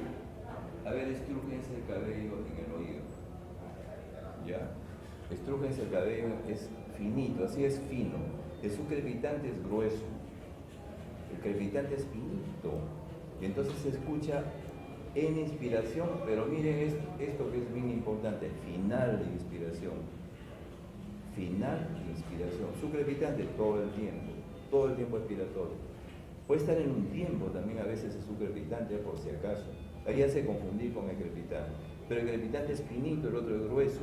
a ver, estrújense el cabello en el oído. ¿Ya? Estrújense el cabello, es finito, así es fino. El sucrepitante es grueso. El crepitante es finito. Y entonces se escucha en inspiración, pero miren esto que es bien importante, final de inspiración. Final de inspiración. Sucrepitante todo el tiempo expiratorio. Puede estar en un tiempo también a veces el sucrepitante, por si acaso. Ahí hace confundir con el crepitante. Pero el crepitante es finito, el otro es grueso.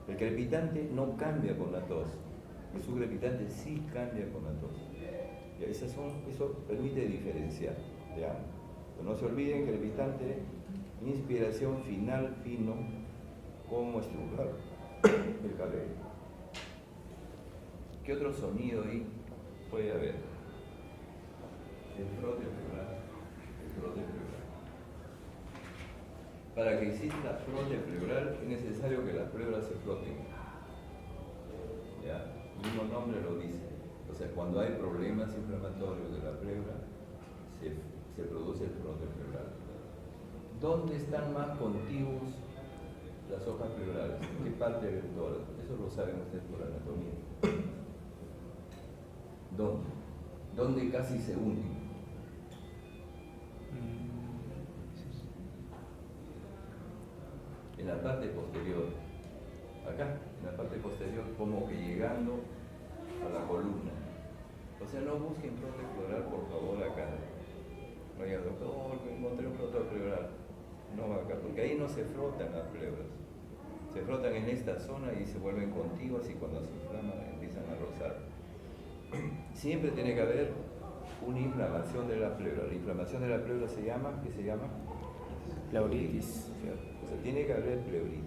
El crepitante no cambia con la tos. El sucrepitante sí cambia con la tos. Y eso permite diferenciar. ¿Ya? Pero no se olviden, crepitante, inspiración final, fino, como estrujar el cabello. ¿Qué otro sonido ahí puede haber? El frote pleural. Para que exista frote pleural es necesario que las pleura se froten. ¿Ya? El mismo nombre lo dice. O sea, cuando hay problemas inflamatorios de la pleura, se produce el frote pleural. ¿Dónde están más contiguos las hojas pleurales? ¿En qué parte del tórax? Eso lo saben ustedes por anatomía. ¿Dónde? ¿Dónde casi se unen? En la parte posterior. Acá, en la parte posterior, como que llegando a la columna. O sea, no busquen frote pleural, por favor, acá. No digan, doctor, encontré un frote pleural. No va acá, porque ahí no se frotan las pleuras. Se frotan en esta zona y se vuelven contiguas y cuando se inflaman empiezan a rozar. Siempre tiene que haber una inflamación de la pleura. La inflamación de la pleura se llama, ¿qué se llama? Pleuritis. ¿Cierto? O sea, tiene que haber pleuritis.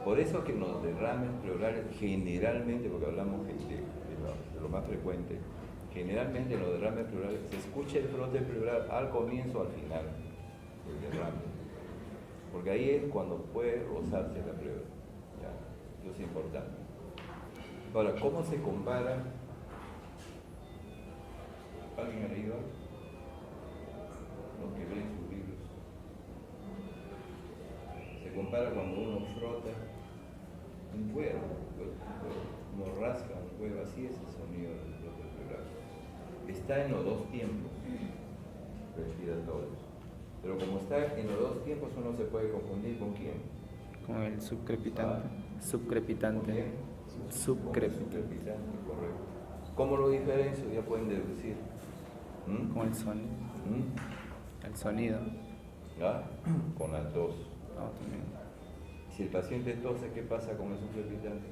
Por eso que en los derrames pleurales, generalmente, porque hablamos de lo más frecuente, generalmente en los derrames pleurales se escucha el frote pleural al comienzo o al final del derrame. Porque ahí es cuando puede rozarse la pleura. ¿Ya? Eso es importante. Ahora, ¿cómo se compara? ¿Alguien ha leído? Los que leen sus libros. Se compara cuando uno frota un cuero, uno rasca un cuero, así es el sonido del frote pleural. Está en los dos tiempos respiratorios. Pero como está en los dos tiempos, uno se puede confundir con quién. Con el subcrepitante. ¿Con Subcrepitante. quién? Subcrepitante. Correcto. ¿Cómo lo diferencio? Ya pueden deducir. Con el sonido. El sonido. ¿Ah? Con la tos. Ah, también. Si el paciente tose, ¿qué pasa con el subcrepitante?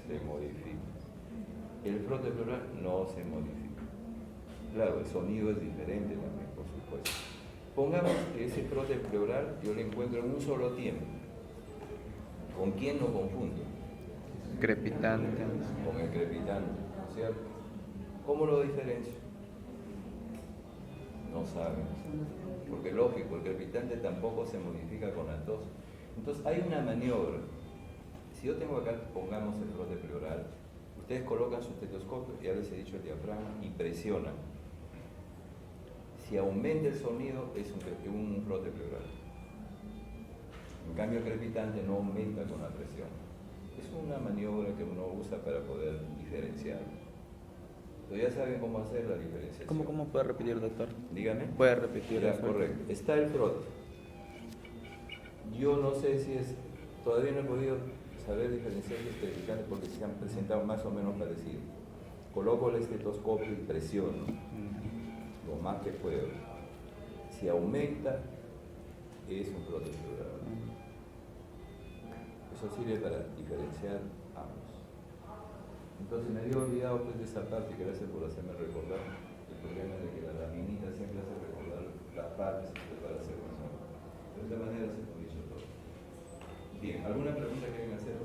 Se modifica. El frote pleural no se modifica. Claro, el sonido es diferente también, por supuesto. Pongamos que ese frote pleural yo lo encuentro en un solo tiempo. ¿Con quién lo confundo? Crepitante. Con el crepitante, ¿no es cierto? ¿Cómo lo diferencio? No saben. Porque lógico, el crepitante tampoco se modifica con la tos. Entonces hay una maniobra. Si yo tengo acá, pongamos el frote pleural, ustedes colocan su estetoscopio, ya les he dicho el diafragma, y presionan. Si aumenta el sonido, es un frote pleural. En cambio, el crepitante no aumenta con la presión. Es una maniobra que uno usa para poder diferenciar. Pero ya saben cómo hacer la diferenciación. ¿Cómo puede repetir, doctor? Dígame. Puede repetir. Ya, correcto. Está el frote. Yo no sé si es... Todavía no he podido saber diferenciar los crepitante porque se han presentado más o menos parecidos. Coloco el estetoscopio y presiono lo más que puedo. Si aumenta, es un frote pleural. Eso sirve para diferenciar ambos. Entonces me había olvidado pues de esa parte, y gracias por hacerme recordar. El problema es de que la laminita siempre hace recordar las partes para hacer razón. De esta manera se hemos dicho todo. Bien, ¿alguna pregunta que quieren hacer?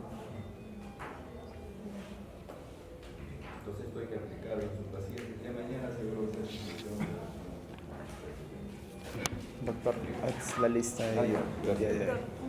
Entonces esto hay que aplicarlo en sus pacientes. Ya mañana seguro va a ser solución. Doctor, es la lista de... Gracias. ya.